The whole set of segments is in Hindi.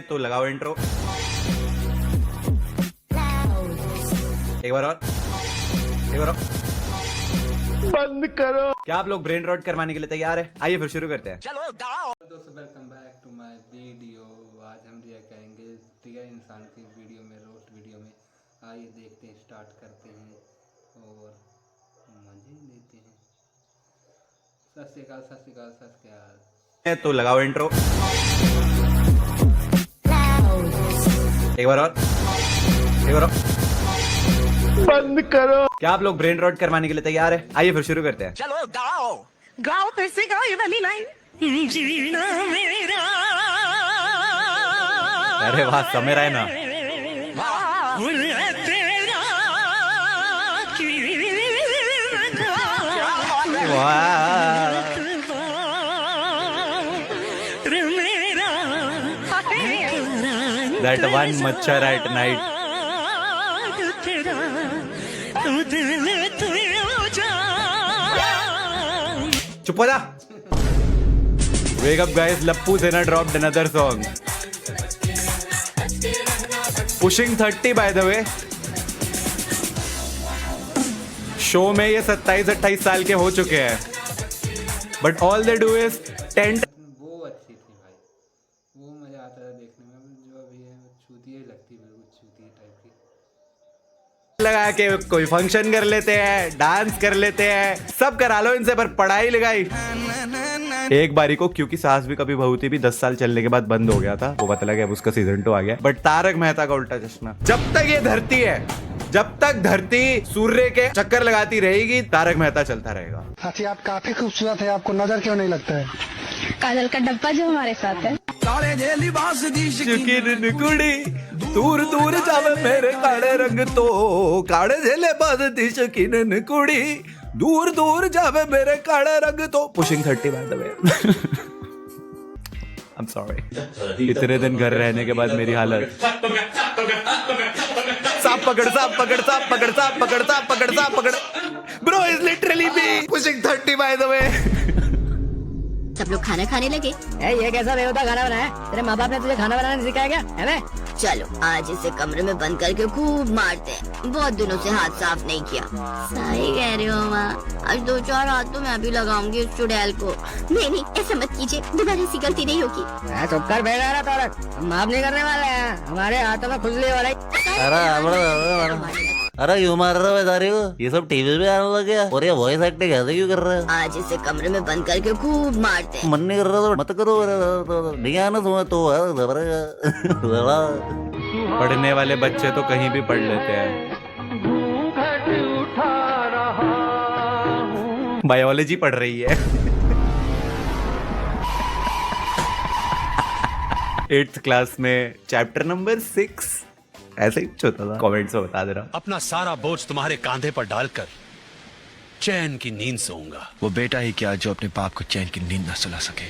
तो लगाओ इंट्रो। एक बार और बंद करो। क्या आप लोग ब्रेन रॉट करवाने के लिए तैयार है? आइए फिर शुरू करते हैं। चलो दोस्तों, welcome back to my video. आज हम रिएक्ट करेंगे प्रिया इंसान की वीडियो में, रोस्ट वीडियो में। आइए देखते हैं, स्टार्ट करते हैं और मजे लेते हैं। सत श्री अकाल, सत श्री अकाल, सत श्री अकाल। तो लगाओ इंट्रो। एक बार और बंद करो। क्या आप लोग ब्रेन रॉट करवाने के लिए तैयार है? आइए फिर शुरू करते हैं। चलो गाओ फिर से गाओ ये वाली लाइन। अरे वाह, समय रहा है ना। That one मच्छर at night. चुप हो जा। Wake up guys, Lappu Sena dropped another song. Pushing 30 by the way. Show में ये 27-28 साल के हो चुके हैं, but all they do is tent. वो अच्छी थी भाई, वो मजा आता था देखने में। जो अभी है चूतिया ही लगती है, बिल्कुल चूतिया टाइप की। लगा के कोई फंक्शन कर लेते हैं, डांस कर लेते हैं, सब करा लो इनसे, पर पढ़ाई लगाई एक बारी को, क्योंकि सास भी कभी बहू थी भी 10 साल चलने के बाद बंद हो गया था। वो पता लगा अब उसका सीजन 2 आ गया। बट तारक मेहता का उल्टा चश्मा, जब तक ये धरती है, जब तक धरती सूर्य के चक्कर लगाती रहेगी, तारक मेहता चलता रहेगा। साथी आप काफी खूबसूरत है, आपको नजर क्यों नहीं लगता है? काजल का डब्बा जो हमारे साथ है। कुड़ी दूर दूर जावे मेरे काले रंग तो, काले झेले बाज दी शकीन कुड़ी दूर दूर जावे मेरे काले रंग तो। Pushing 30 by the way. I'm sorry. इतने दिन घर रहने के बाद मेरी हालत। सांप पकड़ bro is literally me pushing 30 by the way. सब लोग खाना खाने लगे। ये कैसा बेहुदा खाना बनाया? तेरे माँ बाप ने तुझे खाना बनाना नहीं सिखाया क्या? है ना? चलो आज इसे कमरे में बंद करके खूब मारते हैं। बहुत दिनों से हाथ साफ नहीं किया। सही कह रही हो माँ, आज 2-4 हाथ तो मैं भी लगाऊंगी उस चुड़ैल को। नहीं ऐसा मत कीजिए, दोबारा ऐसी गलती नहीं होगी। चुप कर बैठा रहा तारक, हम माफ नहीं करने वाले हैं। हमारे हाथों में खुजली हो रही। अरे क्यों मार रहा है बेचारे को? ये सब टीवी पे आने लग गया और ये वॉइस एक्टिंग ऐसे क्यों कर रहा है? आज इसे कमरे में बंद करके खूब मारते हैं। मन नहीं कर रहा तो मत करो, नहीं आना तुम्हें तो पढ़ने वाले बच्चे तो कहीं भी पढ़ लेते हैं। बायोलॉजी पढ़ रही है। 8th क्लास में चैप्टर नंबर 6 ऐसे ही कुछ होता था। कमेंट्स में बता दे रहा। अपना सारा बोझ तुम्हारे कांधे पर डालकर चैन की नींद सोऊंगा। वो बेटा ही क्या जो अपने बाप को चैन की नींद न सुला सके।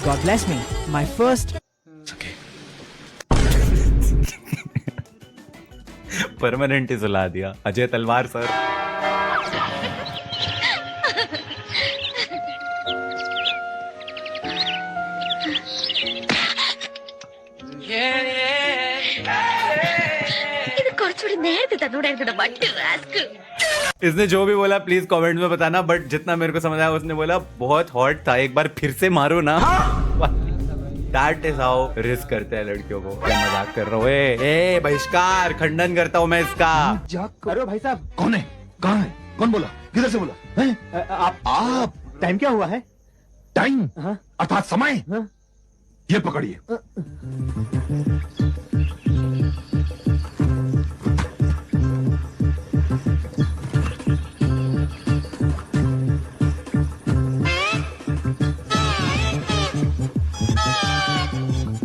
God bless me, my first. Permanent ही सुला दिया अजय तलवार सर। इसने जो भी बोला प्लीज कमेंट में बताना, बट जितना मेरे को समझ आया उसने बोला बहुत हॉट था, एक बार फिर से मारो ना। That is how रिस्क करते हैं लड़कियों को। क्या मजाक कर रहा हूँ? ए बहिष्कार, खंडन करता हूँ मैं इसका। अरे भाई साहब, कौन है? कहाँ है? कौन बोला? किधर से बोला? आप टाइम क्या हुआ है? टाइम अर्थात समय। ये पकड़िए।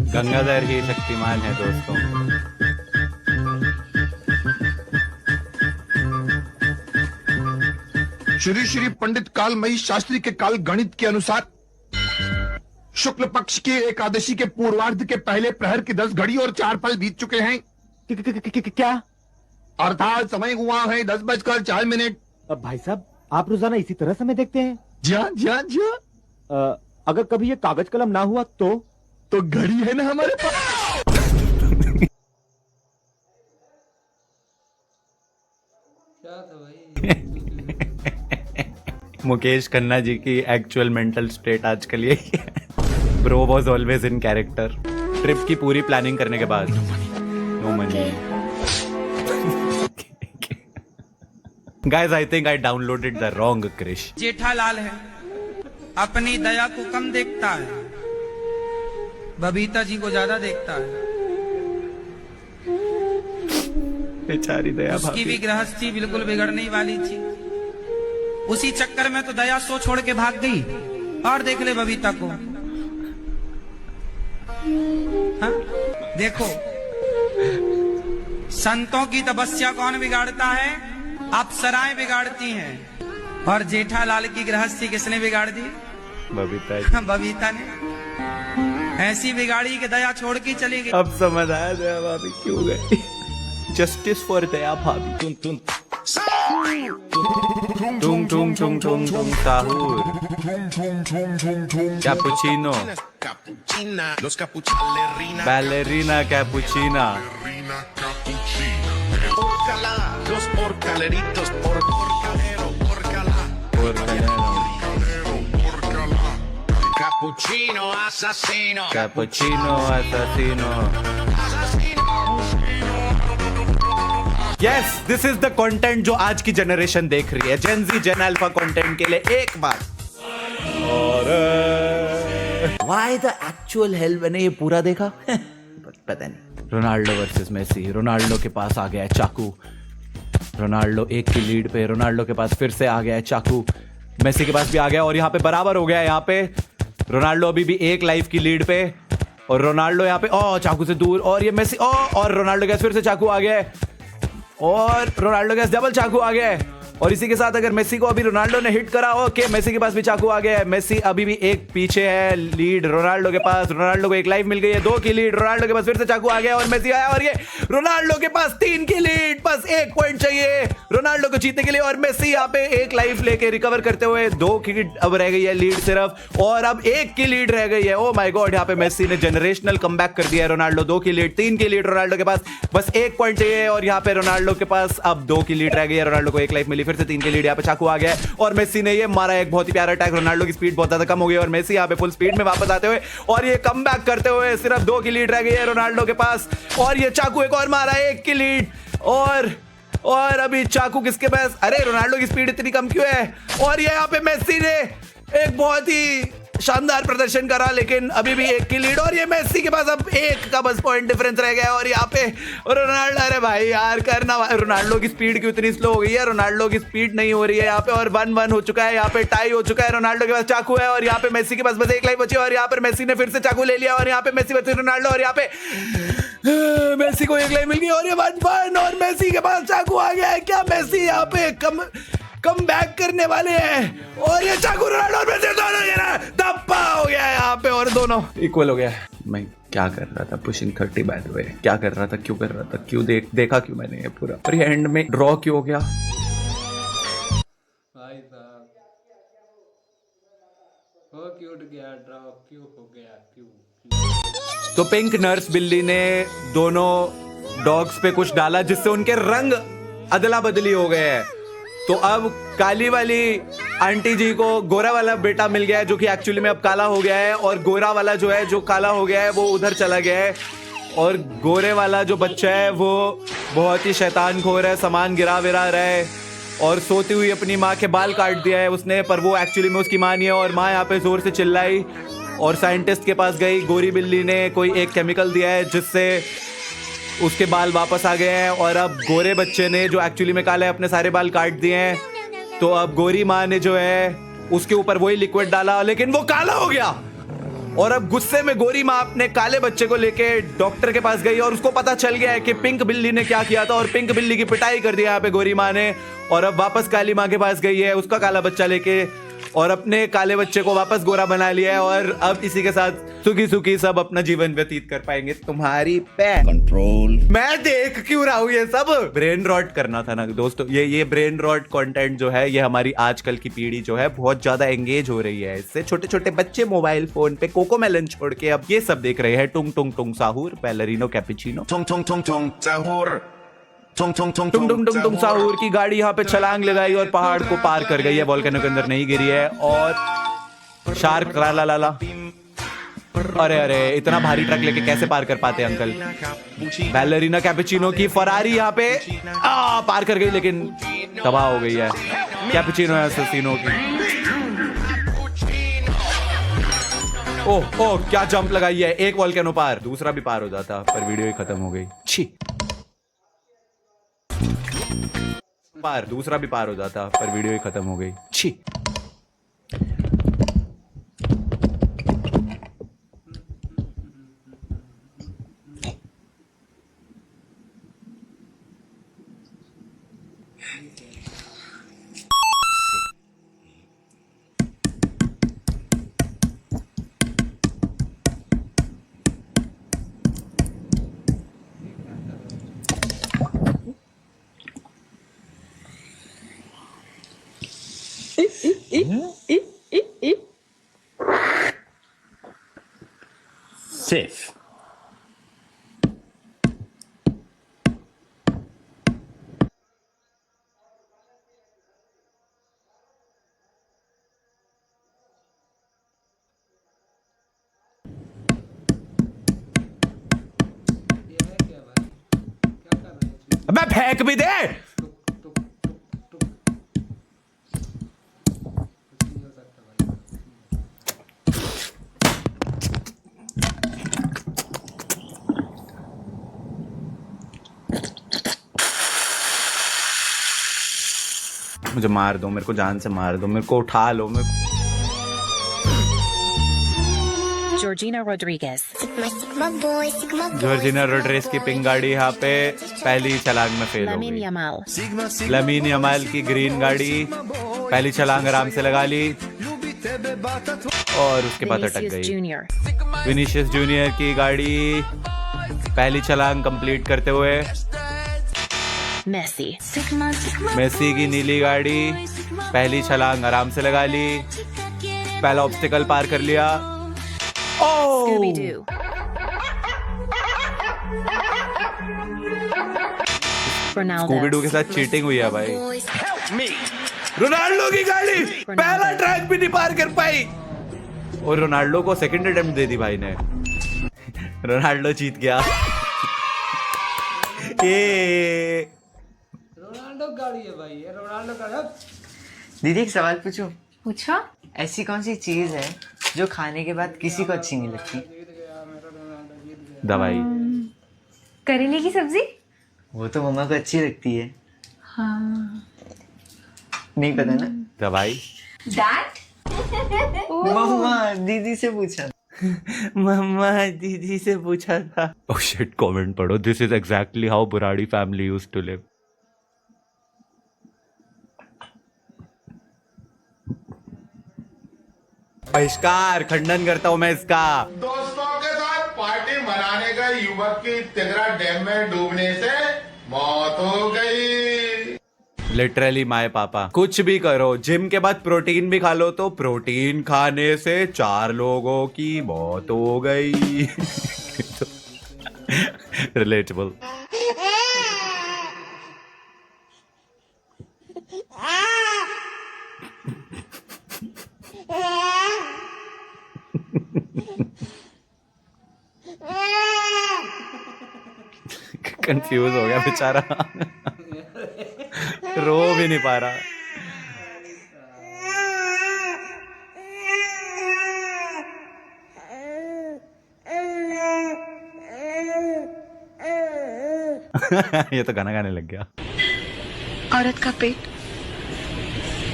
गंगाधर ही शक्तिमान है दोस्तों। श्री श्री पंडित कालमयी शास्त्री के काल गणित के अनुसार शुक्ल पक्ष की एकादशी के पूर्वार्ध के पहले प्रहर की 10 घड़ी और 4 पल बीत चुके हैं। क्या? अर्थात समय हुआ है 10:04। अब भाई साहब, आप रोजाना इसी तरह समय देखते हैं? जी हाँ। अगर कभी ये कागज कलम ना हुआ तो तो घड़ी है ना हमारे पास। क्या था भाई? मुकेश खन्ना जी की एक्चुअल मेंटल स्टेट आजकल यही है। Bro was always in character. Trip की पूरी प्लानिंग करने के बाद no money. Guys I think I downloaded the wrong Krrish. Jethalal है, अपनी दया को कम देखता है, बबीता जी को ज्यादा देखता है। बेचारी दया उसकी भाभी। भी गृहस्थी बिल्कुल बिगड़ने वाली थी। उसी चक्कर में तो दया सो छोड़ के भाग गई। और देख ले बबीता को। हाँ? देखो, संतों की तपस्या कौन बिगाड़ता है? अप्सराएं बिगाड़ती हैं। और जेठालाल की गृहस्थी किसने बिगाड़ दी? बबीता जी। बबीता ने ऐसी बिगाड़ी कि दया छोड़ के चली गई। अब समझ आया दया भाभी क्यों गई। जस्टिस फॉर दया भाभी। Tung Tung Tung Tung Tung Sahur. Cappuccino, ballerina cappuccina. Cappuccino assassino। Yes, this is the content जो आज की जनरेशन देख रही है। जेन जी, जेन अल्फा कंटेंट के लिए एक बार। और व्हाई द एक्चुअल हेल मैंने ये पूरा देखा पता नहीं। Ronaldo versus Messi. रोनाल्डो के पास आ गया है चाकू। रोनाल्डो 1 की लीड पे। रोनाल्डो के पास फिर से आ गया है चाकू। मेसी के पास भी आ गया और यहाँ पे बराबर हो गया है। यहाँ पे रोनाल्डो अभी भी 1 लाइफ की लीड पे और रोनाल्डो यहाँ पे चाकू से दूर। और ये मेसी और रोनाल्डो के पास फिर से चाकू आ गया है और रोनाल्डो के पास डबल चाकू आ गया है। और इसी के साथ अगर मेसी को अभी रोनाल्डो ने हिट करा, ओके, मेसी के पास भी चाकू आ गया है। मेसी अभी भी 1 पीछे है, लीड रोनाल्डो के पास। रोनाल्डो को 1 लाइफ मिल गई है, 2 की लीड। रोनाल्डो के पास फिर से चाकू आ गया और मेसी आया और ये रोनाल्डो के पास 3 की लीड। बस 1 पॉइंट चाहिए रोनाल्डो को जीतने के लिए और मेसी यहाँ पे 1 लाइफ लेके रिकवर करते हुए 2 की अब रह गई है लीड सिर्फ और अब 1 की लीड रह गई है। ओ माय गॉड, यहाँ पे मेसी ने जनरेशनल कमबैक कर दिया है। रोनाल्डो 2 की लीड, 3 की लीड रोनाल्डो के पास। बस 1 पॉइंट चाहिए और यहाँ पे रोनाल्डो के पास अब 2 की लीड रह गई है। रोनाल्डो को 1 लाइफ मिली, फिर से 3 की लीड। यहाँ पे चाकू आ गया है और मेसी ने ये मारा एक बहुत ही प्यारा अटैक। रोनाल्डो की स्पीड बहुत ज्यादा कम हो गई और मेसी यहाँ पे फुल स्पीड में वापस आते हुए और ये कमबैक करते हुए सिर्फ 2 की लीड रह गई है रोनाल्डो के पास। और ये चाकू एक और मारा, 1 की लीड। और अभी चाकू किसके पास? अरे रोनाल्डो की स्पीड इतनी कम क्यों है? और ये यहाँ पे मेसी ने एक बहुत ही शानदार प्रदर्शन करा लेकिन अभी भी 1 की लीड और ये मेसी के पास अब 1 का बस पॉइंट डिफरेंस रह गया और यहाँ पे रोनाल्डो, अरे भाई यार करना। रोनाल्डो की स्पीड क्यों इतनी स्लो हो गई है? रोनाल्डो की स्पीड नहीं हो रही है यहाँ पे और 1-1 हो चुका है। यहाँ पे टाई हो चुका है। रोनाल्डो के पास चाकू है और यहाँ पे मेसी के पास बस 1 लाइफ बची और यहाँ पर मेसी ने फिर से चाकू ले लिया और यहाँ पे मेसी बचे रोनाल्डो और यहाँ पे मेसी को 1 लाइफ मिल गई और ये 1-1 और मेसी के पास चाकू आ गया है। क्या मेसी यहाँ पे कम बैक करने वाले हैं? और ये चाकू रोनाल्डो और मेसी दोनों ये ना धप्पा हो गया है यहाँ पे और दोनों इक्वल हो गया है। मैं क्या कर रहा था? Pushing 30 by the way. क्या कर रहा था? क्यों कर रहा था? क्यों देखा क्यों मैंने ये पूरा? और ये एंड में ड्रॉ क्यों हो गया? भाई साहब हो क्यों गया? ड्रॉ क्यों हो गया? क्यों? तो पिंक नर्स बिल्ली ने दोनों डॉग्स पे कुछ डाला जिससे उनके रंग अदला बदली हो गए हैं। तो अब काली वाली आंटी जी को गोरा वाला बेटा मिल गया है जो कि एक्चुअली में अब काला हो गया है और गोरा वाला जो है जो काला हो गया है वो उधर चला गया है और गोरे वाला जो बच्चा है वो बहुत ही शैतान खोर है, सामान गिरा विरा रहा है और सोती हुई अपनी माँ के बाल काट दिया है उसने, पर वो एक्चुअली में उसकी माँ नहीं है और माँ यहाँ पे जोर से चिल्लाई और साइंटिस्ट के पास गई। गोरी बिल्ली ने कोई एक केमिकल दिया है जिससे उसके बाल वापस आ गए हैं और अब गोरे बच्चे ने जो एक्चुअली में काला है अपने सारे बाल काट दिए हैं। तो अब गोरी माँ ने जो है उसके ऊपर वही लिक्विड डाला लेकिन वो काला हो गया और अब गुस्से में गोरी माँ अपने काले बच्चे को लेके डॉक्टर के पास गई और उसको पता चल गया है कि पिंक बिल्ली ने क्या किया था और पिंक बिल्ली की पिटाई कर दी यहाँ पे गोरी माँ ने और अब वापस काली माँ के पास गई है उसका काला बच्चा लेके और अपने काले बच्चे को वापस गोरा बना लिया है और अब इसी के साथ सुखी सुखी सब अपना जीवन व्यतीत कर पाएंगे। तुम्हारी कंट्रोल। मैं देख क्यों रहा हूँ ये सब? ब्रेन रॉट करना था ना दोस्तों। ये ब्रेन रॉट कंटेंट जो है ये हमारी आजकल की पीढ़ी जो है बहुत ज्यादा एंगेज हो रही है इससे। छोटे छोटे बच्चे मोबाइल फोन पे कोकोमेलन छोड़ के अब ये सब देख रहे हैं। टुंग टुंग टुंग साहूर, बैलरीनो कैपुचिनो। टुंग टुंग टुंग टुंग साहूर, टुंग Tung Tung Tung Tung Tung Tung साहूर की गाड़ी यहाँ पे छलांग लगाई और पहाड़ को पार कर गई है। वोल्केनो के अंदर नहीं गिरी है। और शार्क ला ला ला ला। अरे अरे इतना भारी ट्रक लेके कैसे पार कर पाते अंकल? बैलरीना कैपुचिनो की फरारी यहाँ पे पार कर गई लेकिन तबाह हो गई है। कैपुचिनो असैसिनो की। ओह ओह क्या जंप लगाई है। एक वोल्केनो पार, दूसरा भी पार हो जाता पर वीडियो ही खत्म हो गई। छी। पार, दूसरा भी पार हो जाता पर वीडियो ही खत्म हो गई। छी। Safe. अबे फेंक भी दे। मुझे मार दो, मेरे को जान से मार दो, मेरे को उठा लो। Georgina Rodriguez. जॉर्जिना रोड्रिगेज की पिंक गाड़ी यहाँ पे पहली छलांग में फेल हो Lamine गई। Yamal. लमीन यमाल की ग्रीन गाड़ी पहली छलांग आराम से लगा ली और उसके बाद अटक Vinicius गई। Jr. विनीशियस जूनियर की गाड़ी पहली छलांग कंप्लीट करते हुए। Messi. मेसी की नीली गाड़ी पहली छलांग आराम से लगा ली, पहला ऑब्स्टिकल पार कर लिया। Scooby-Doo. स्कूबी-डू के Ronaldo. साथ चीटिंग हुई है भाई। रोनाल्डो की गाड़ी पहला ट्रैक भी नहीं पार कर पाई और रोनाल्डो को सेकंड अटेम्प्ट दे दी भाई ने। रोनाल्डो जीत गया। ये रोनाल्डो गाड़ी है भाई, ये रोनाल्डो गाड़ी। दीदी एक सवाल पूछूं? पूछो। ऐसी कौन सी चीज है जो खाने के बाद किसी को अच्छी नहीं लगती? दवाई। करेले की सब्जी। वो तो मम्मा को अच्छी लगती है। हाँ। नहीं पता ना? दवाई। दैट। मम्मा दीदी से पूछा। मम्मा दीदी से पूछा था। ओह शिट, कमेंट पढ़ो। This is exactly how Burari family used to live. बहिष्कार, खंडन करता हूं मैं इसका। दोस्तों के साथ पार्टी मनाने गए युवक की तिगरा डैम में डूबने से मौत हो गई। लिटरली माय पापा। कुछ भी करो, जिम के बाद प्रोटीन भी खा लो तो प्रोटीन खाने से 4 लोगों की मौत हो गई। रिलेटेबल। कंफ्यूज हो गया बेचारा। रो भी नहीं पा रहा। ये तो गाना गाने लग गया। औरत का पेट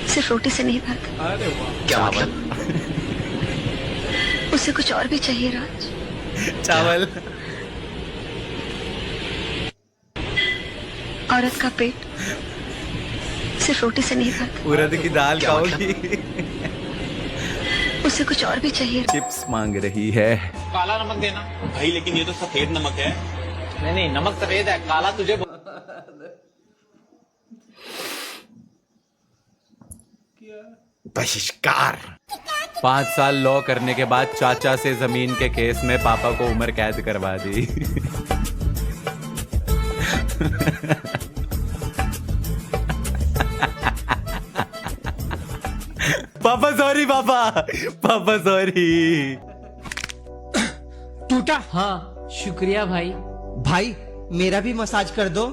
सिर्फ रोटी से नहीं भरता। अरे वाह, क्या मतलब? उसे कुछ और भी चाहिए राज। चावल। औरत का पेट सिर्फ रोटी से नहीं भरता। उड़द की दाल खाओगी। उसे कुछ और भी चाहिए। चिप्स मांग रही है। काला नमक देना भाई, लेकिन ये तो सफेद नमक है। नहीं नहीं, नमक सफेद है, काला तुझे। बहिष्कार। 5 साल लॉ करने के बाद चाचा से जमीन के केस में पापा को उम्र कैद करवा दी। पापा सॉरी, पापा सॉरी। टूटा। हाँ शुक्रिया भाई। भाई मेरा भी मसाज कर दो।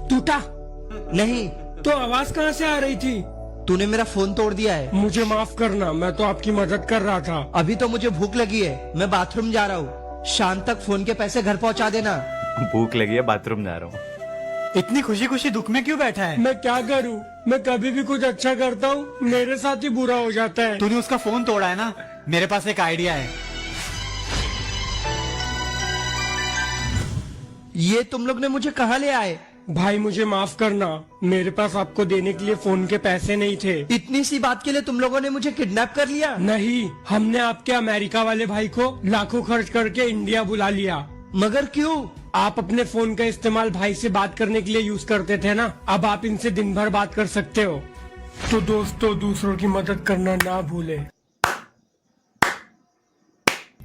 टूटा नहीं तो आवाज कहाँ से आ रही थी? तूने मेरा फोन तोड़ दिया है। मुझे माफ करना, मैं तो आपकी मदद कर रहा था। अभी तो मुझे भूख लगी है, मैं बाथरूम जा रहा हूँ। शाम तक फोन के पैसे घर पहुँचा देना। भूख लगी है, बाथरूम जा रहा हूँ। इतनी खुशी खुशी दुख में क्यों बैठा है? मैं क्या करूँ, मैं कभी भी कुछ अच्छा करता हूँ, मेरे साथ ही बुरा हो जाता है। तूने उसका फोन तोड़ा है ना, मेरे पास एक आइडिया है। ये तुम लोग ने मुझे कहाँ ले आए? भाई मुझे माफ करना, मेरे पास आपको देने के लिए फोन के पैसे नहीं थे। इतनी सी बात के लिए तुम लोगों ने मुझे किडनैप कर लिया? नहीं, हमने आपके अमेरिका वाले भाई को लाखों खर्च करके इंडिया बुला लिया। मगर क्यों? आप अपने फोन का इस्तेमाल भाई से बात करने के लिए यूज करते थे ना, अब आप इनसे दिन भर बात कर सकते हो। तो दोस्तों, दूसरों की मदद करना ना भूले।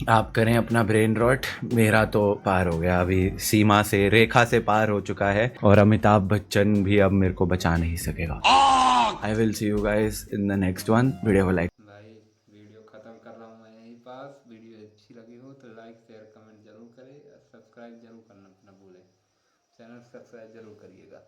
आप करें अपना ब्रेन रॉट, मेरा तो पार हो गया, अभी सीमा से, रेखा से पार हो चुका है और अमिताभ बच्चन भी अब मेरे को बचा नहीं सकेगा। I will see you guys in the next one. Video को लाइक। भाई वीडियो खत्म कर रहा हूँ मैं यहीं पास। वीडियो अच्छी लगी हो तो लाइक शेयर कमेंट जरूर करें, सब्सक्राइब जरूर करना ना भूलें। चैनल सब्सक्राइब जरूर करिएगा।